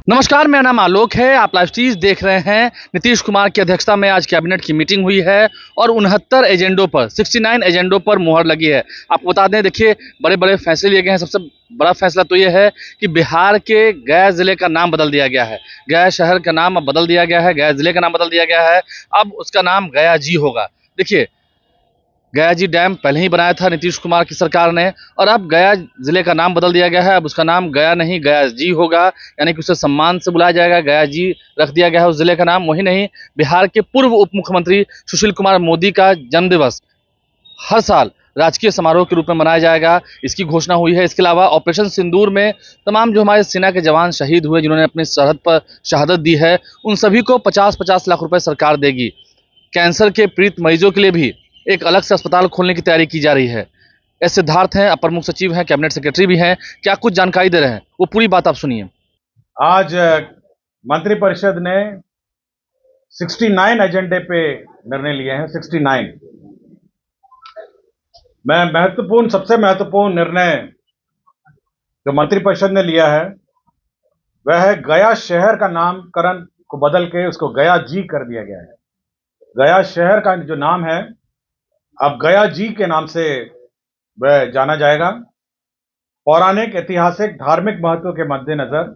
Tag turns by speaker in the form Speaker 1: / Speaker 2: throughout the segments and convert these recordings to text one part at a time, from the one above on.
Speaker 1: नमस्कार, मेरा नाम आलोक है। आप लाइव स्ट्रीज देख रहे हैं। नीतीश कुमार की अध्यक्षता में आज कैबिनेट की मीटिंग हुई है और 69 एजेंडों पर 69 एजेंडों पर मुहर लगी है। आपको बता दें, देखिए, बड़े-बड़े फैसले लिए गए हैं। सबसे बड़ा फैसला तो ये है कि बिहार के गया ज़िले का नाम बदल दिया गया है। गया शहर का नाम अब बदल दिया गया है, गया ज़िले का नाम बदल दिया गया है। अब उसका नाम गया जी होगा। देखिए, गया जी डैम पहले ही बनाया था नीतीश कुमार की सरकार ने और अब गया जिले का नाम बदल दिया गया है। अब उसका नाम गया नहीं गया जी होगा, यानी कि उसे सम्मान से बुलाया जाएगा। गया जी रख दिया गया है उस जिले का नाम। वही नहीं, बिहार के पूर्व उप मुख्यमंत्री सुशील कुमार मोदी का जन्मदिवस हर साल राजकीय समारोह के रूप में मनाया जाएगा, इसकी घोषणा हुई है। इसके अलावा ऑपरेशन सिंदूर में तमाम जो हमारे सेना के जवान शहीद हुए, जिन्होंने अपनी सरहद पर शहादत दी है, उन सभी को 50-50 लाख रुपए सरकार देगी। कैंसर के पीड़ित मरीजों के लिए भी एक अलग से अस्पताल खोलने की तैयारी की जा रही है। एस सिद्धार्थ हैं, अपर मुख्य सचिव हैं, कैबिनेट सेक्रेटरी भी हैं। क्या कुछ जानकारी दे रहे हैं, वो पूरी बात आप सुनिए।
Speaker 2: आज मंत्रिपरिषद ने 69 एजेंडे पे निर्णय लिए हैं। 69 में सबसे महत्वपूर्ण निर्णय जो मंत्रिपरिषद ने लिया है वह है गया शहर का नामकरण को बदल के उसको गया जी कर दिया गया है। गया शहर का जो नाम है अब गया जी के नाम से वह जाना जाएगा। पौराणिक, ऐतिहासिक, धार्मिक महत्व के मद्देनजर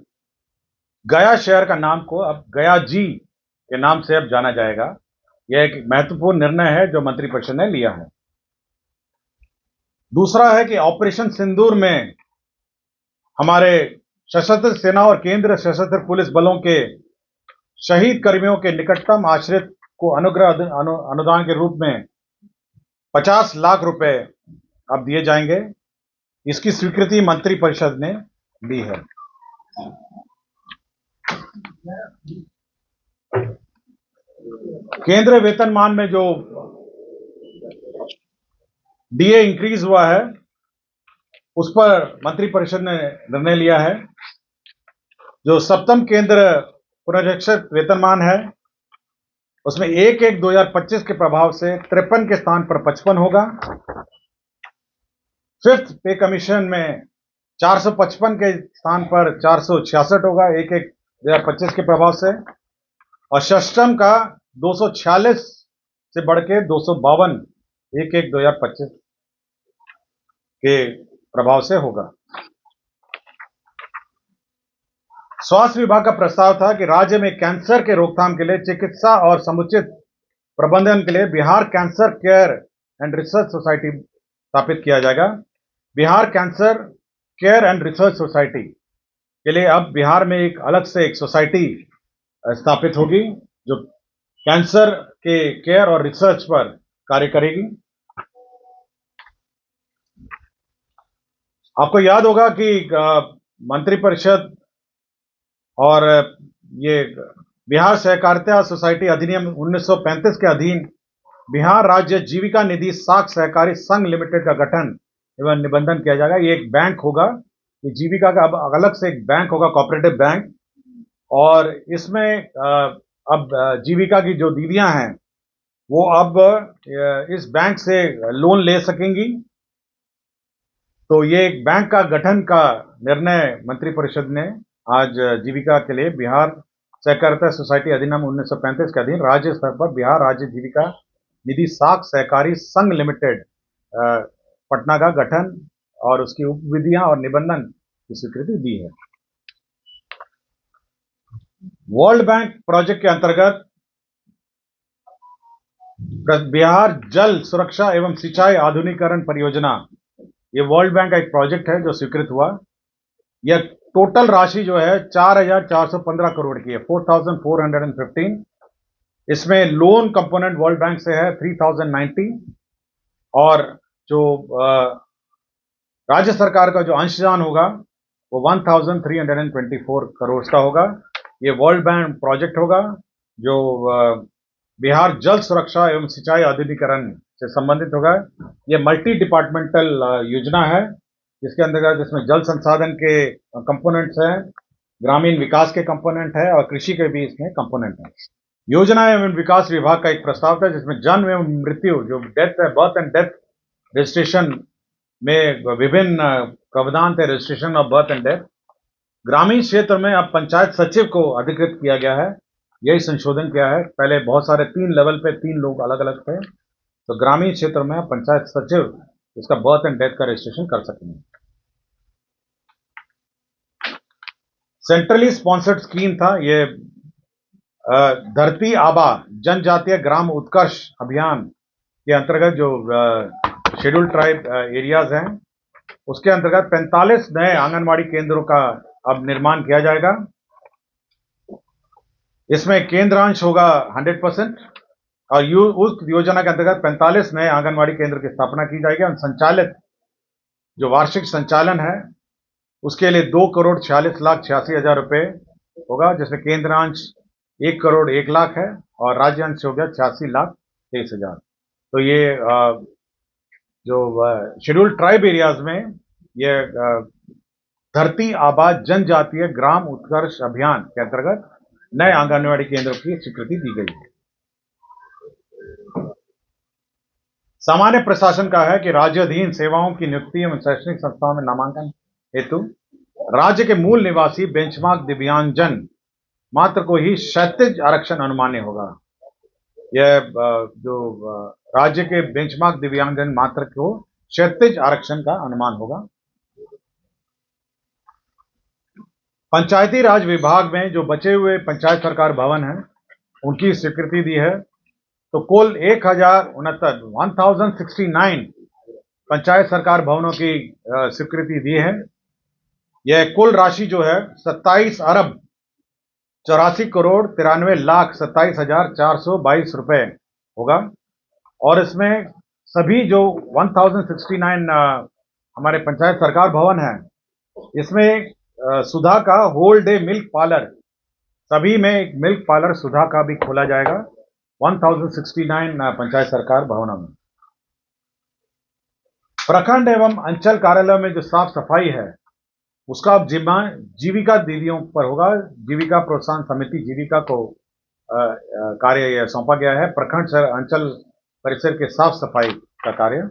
Speaker 2: गया शहर का नाम को अब गया जी के नाम से अब जाना जाएगा। यह एक महत्वपूर्ण निर्णय है जो मंत्रिपरिषद ने लिया है। दूसरा है कि ऑपरेशन सिंदूर में हमारे सशस्त्र सेना और केंद्र सशस्त्र पुलिस बलों के शहीद कर्मियों के निकटतम आश्रित को अनुदान के रूप में 50 लाख रुपए अब दिए जाएंगे। इसकी स्वीकृति मंत्रिपरिषद ने दी है। केंद्रीय वेतनमान में जो डीए इंक्रीज हुआ है उस पर मंत्रिपरिषद ने निर्णय लिया है। जो सप्तम केंद्र पुनरीक्षित वेतनमान है उसमें 1/1/2025 के प्रभाव से 53 के स्थान पर 55 होगा। फिफ्थ पे कमीशन में 455 के स्थान पर 466 होगा 1/1/2025 के प्रभाव से, और षष्टम का 246 से बढ़ के 252 1/1/2025 के प्रभाव से होगा। स्वास्थ्य विभाग का प्रस्ताव था कि राज्य में कैंसर के रोकथाम के लिए चिकित्सा और समुचित प्रबंधन के लिए Bihar cancer care and research society स्थापित किया जाएगा। Bihar cancer care and research society के लिए अब बिहार में एक अलग से एक सोसाइटी स्थापित होगी जो कैंसर के केयर और रिसर्च पर कार्य करेगी। आपको याद होगा कि मंत्रिपरिषद और ये बिहार सहकारिता सोसाइटी अधिनियम 1935 के अधीन बिहार राज्य जीविका निधि साख सहकारी संघ लिमिटेड का गठन एवं निबंधन किया जाएगा। ये एक बैंक होगा, ये जीविका का अब अलग से एक बैंक होगा, कोऑपरेटिव बैंक, और इसमें अब जीविका की जो दीदियां हैं वो अब इस बैंक से लोन ले सकेंगी। तो ये एक बैंक का गठन का निर्णय मंत्रिपरिषद ने आज जीविका के लिए बिहार सहकारिता सोसाइटी अधिनियम 1935 के अधीन राज्य स्तर पर बिहार राज्य जीविका निधि साख सहकारी संघ लिमिटेड पटना का गठन और उसकी उपविधियां और निबंधन की स्वीकृति दी है। वर्ल्ड बैंक प्रोजेक्ट के अंतर्गत बिहार जल सुरक्षा एवं सिंचाई आधुनिकीकरण परियोजना, ये वर्ल्ड बैंक का एक प्रोजेक्ट है जो स्वीकृत हुआ। यह टोटल राशि जो है 4,415 करोड़ की है, 4,415। इसमें लोन कंपोनेंट वर्ल्ड बैंक से है 3,090, और जो राज्य सरकार का जो अंशदान होगा वो 1,324 करोड़ का होगा। ये वर्ल्ड बैंक प्रोजेक्ट होगा जो बिहार जल सुरक्षा एवं सिंचाई आधुनिकीकरण से संबंधित होगा। ये मल्टी डिपार्टमेंटल योजना है जिसके अंतर्गत इसमें जल संसाधन के कंपोनेंट्स हैं, ग्रामीण विकास के कंपोनेंट है और कृषि के भी इसमें कंपोनेंट है। योजना एवं विकास विभाग का एक प्रस्ताव था जिसमें जन्म एवं मृत्यु, जो डेथ है, बर्थ एंड डेथ रजिस्ट्रेशन में विभिन्न प्रावधान थे, registration of birth and death, ग्रामीण क्षेत्र में अब पंचायत सचिव को अधिकृत किया गया है। यही संशोधन किया है। पहले बहुत सारे 3 लेवल पे 3 लोग अलग अलग थे, तो ग्रामीण क्षेत्र में अब पंचायत सचिव इसका बर्थ एंड डेथ का रजिस्ट्रेशन कर सकेंगे। सेंट्रली स्पॉन्सर्ड स्कीम था ये, धरती आबा जनजातीय ग्राम उत्कर्ष अभियान के अंतर्गत जो शेड्यूल्ड ट्राइब एरियाज हैं, उसके अंतर्गत 45 नए आंगनवाड़ी केंद्रों का अब निर्माण किया जाएगा। इसमें केंद्रांश होगा 100% और उस योजना के अंतर्गत 45 नए आंगनवाड़ी केंद्र की स्थापना की जाएगी और संचालित जो वार्षिक संचालन है उसके लिए 2,46,86,000 रुपए होगा, जिसमें केंद्रांश 1,01,00,000 है और राज्यांश हो गया 86,23,000। तो ये जो शेड्यूल्ड ट्राइब एरियाज में ये धरती आबा जनजातीय ग्राम उत्कर्ष अभियान के अंतर्गत नए आंगनवाड़ी केंद्रों की स्वीकृति दी गई है। सामान्य प्रशासन का है कि राज्याधीन सेवाओं की नियुक्ति एवं शैक्षणिक संस्थाओं में नामांकन हेतु राज्य के मूल निवासी बेंचमार्क दिव्यांगजन मात्र को ही क्षैतिज आरक्षण अनुमान्य होगा। यह जो राज्य के बेंचमार्क दिव्यांगजन मात्र को क्षैतिज आरक्षण का अनुमान होगा। पंचायती राज विभाग में जो बचे हुए पंचायत सरकार भवन हैं उनकी स्वीकृति दी है। तो कुल 1069 पंचायत सरकार भवनों की स्वीकृति दी है। यह कुल राशि जो है 27 अरब 84 करोड़ 93 लाख 27,422 रुपए होगा। और इसमें सभी जो 1069 हमारे पंचायत सरकार भवन है, इसमें सुधा का होल डे मिल्क पार्लर, सभी में एक मिल्क पार्लर सुधा का भी खोला जाएगा 1069 पंचायत सरकार भवनों में। प्रखंड एवं अंचल कार्यालय में जो साफ सफाई है उसका अब जिम्मा जीविका दीदियों पर होगा। जीविका प्रोत्साहन समिति जीविका को कार्य सौंपा गया है प्रखंड अंचल परिसर के साफ सफाई का कार्य।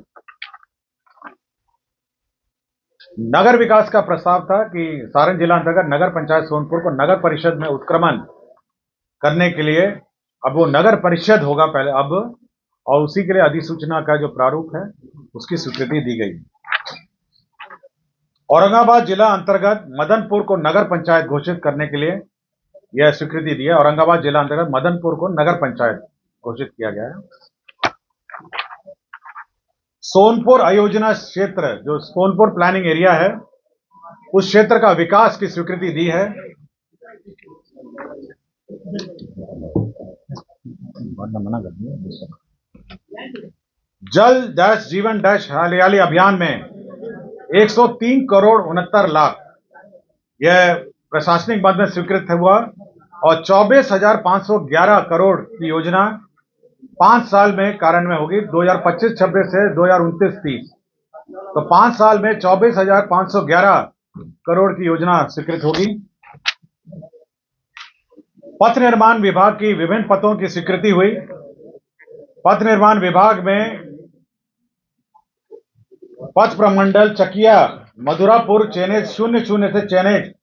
Speaker 2: नगर विकास का प्रस्ताव था कि सारण जिला अंतर्गत नगर पंचायत सोनपुर को नगर परिषद में उत्क्रमण करने के लिए अब वो नगर परिषद होगा पहले अब, और उसी के लिए अधिसूचना का जो प्रारूप है उसकी स्वीकृति दी गई। औरंगाबाद जिला अंतर्गत मदनपुर को नगर पंचायत घोषित करने के लिए यह स्वीकृति दी है। औरंगाबाद जिला अंतर्गत मदनपुर को नगर पंचायत घोषित किया गया है। सोनपुर अयोजना क्षेत्र जो सोनपुर प्लानिंग एरिया है उस क्षेत्र का विकास की स्वीकृति दी है। जल डैश जीवन डैश हरियाली अभियान में 103 करोड़ 69 लाख यह प्रशासनिक मद में स्वीकृत हुआ और 24,511 करोड़ की योजना 5 साल में कार्यान्वयन होगी 2025-26 से 2029-30। तो 5 साल में 24,511 करोड़ की योजना स्वीकृत होगी। पथ निर्माण विभाग की विभिन्न पथों की स्वीकृति हुई। पथ निर्माण विभाग में पथ प्रमंडल चकिया मधुरापुर चेनेज 00 से चेनेज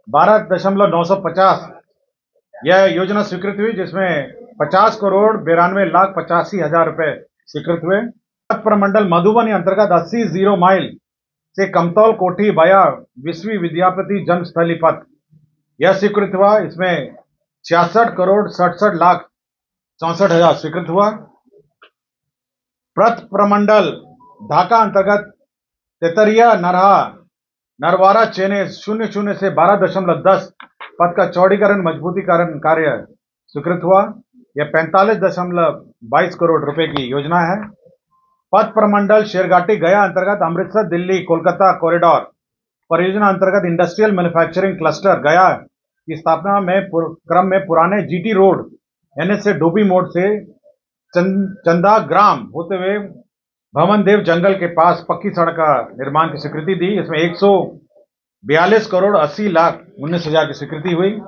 Speaker 2: 12,950 यह योजना स्वीकृत हुई, जिसमें 50 करोड़ 92 लाख 85,000 रुपए स्वीकृत हुए। पथ प्रमंडल मधुबनी अंतर्गत 80 माइल से कमतौल कोठी बया विश्व विद्यापति जन्मस्थली पथ यह स्वीकृत हुआ। इसमें 66 करोड़ 67 लाख 64,000 स्वीकृत हुआ। पथ प्रमंडल ढाका अंतर्गत तेतरिया नरहा नरवारा चेनेज 00 से 12.10 पथ का चौड़ीकरण मजबूतीकरण कार्य स्वीकृत हुआ। यह 45.22 करोड़ रुपए की योजना है। पथ प्रमंडल शेरघाटी गया अंतर्गत अमृतसर दिल्ली कोलकाता कॉरिडोर परियोजना अंतर्गत इंडस्ट्रियल मैन्युफैक्चरिंग क्लस्टर गया की स्थापना में क्रम में पुराने जीटी रोड एनएच से डोबी मोड़ से चंदा ग्राम होते हुए भवन देव जंगल के पास पक्की सड़क का निर्माण की स्वीकृति दी। इसमें 142 करोड़ 80 लाख 19,000 की स्वीकृति हुई।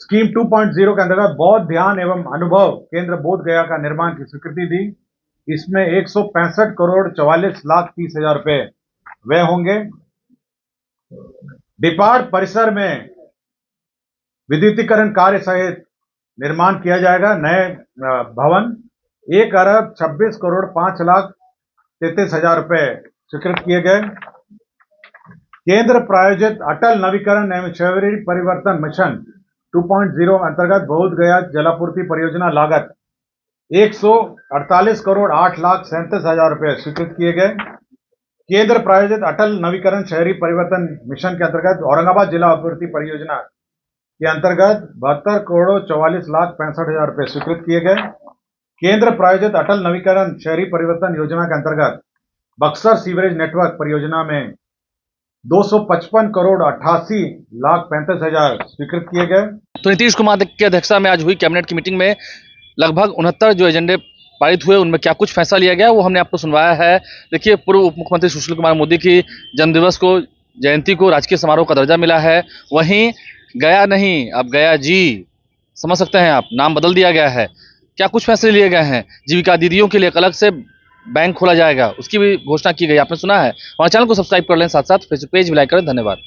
Speaker 2: स्कीम 2.0 के अंतर्गत बौद्ध ध्यान एवं अनुभव केंद्र बोध गया का निर्माण की स्वीकृति दी। इसमें 165 करोड़ 44 लाख 30,000 रुपए व्यय होंगे। डिपार्ट परिसर में विद्युतीकरण कार्य सहित निर्माण किया जाएगा। नए भवन 1,26,05,33,000 रुपए स्वीकृत किए गए। केंद्र प्रायोजित अटल नवीकरण एवं शहरी परिवर्तन मिशन 2.0 अंतर्गत बोध गया जलापूर्ति परियोजना लागत 148,08,37,000 रुपए स्वीकृत किए गए। केंद्र प्रायोजित अटल नवीकरण शहरी परिवर्तन मिशन के अंतर्गत औरंगाबाद जिला आपूर्ति परियोजना के अंतर्गत 72,44,65,000 रुपए स्वीकृत किए गए। केंद्र प्रायोजित अटल नवीकरण शहरी परिवर्तन योजना के अंतर्गत बक्सर सीवरेज नेटवर्क परियोजना में 255,88,35,000 स्वीकृत किए गए।
Speaker 1: तो नीतीश कुमार की अध्यक्षता में आज हुई कैबिनेट की मीटिंग में लगभग 69 जो एजेंडे पारित हुए, उनमें क्या कुछ फैसला लिया गया वो हमने आपको सुनवाया है। देखिए, पूर्व उप मुख्यमंत्री सुशील कुमार मोदी की जन्मदिवस को, जयंती को राजकीय समारोह का दर्जा मिला है। वहीं गया नहीं, अब गया जी, समझ सकते हैं आप, नाम बदल दिया गया है। क्या कुछ फैसले लिए गए हैं। जीविका दीदियों के लिए एक अलग से बैंक खोला जाएगा, उसकी भी घोषणा की गई, आपने सुना है। हमारे चैनल को सब्सक्राइब कर लें, साथ साथ फेसबुक पेज भी लाइक करें। धन्यवाद।